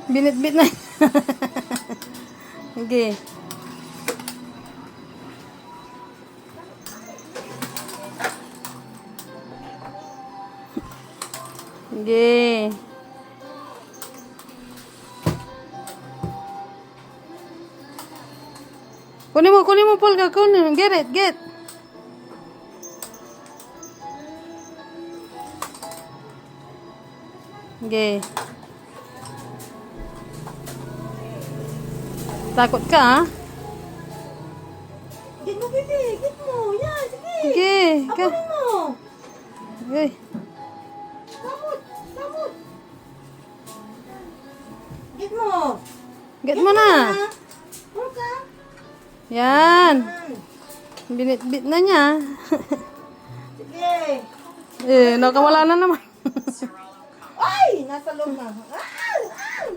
Binit-bit na. Okay. Okay. Kunin mo, Paul. Kunin. Get it, get. Okay. Takut ka, ha? Get mo, baby. Get mo. Yan, sige. Okay. Apunin mo. Okay. Samot. Samot. Get mo. Get mo na. Pull ka. Yan. Yan. Binit-bit na niya. Sige. Nakawala na naman. Ay! Nasa loob na. Ah! Ah!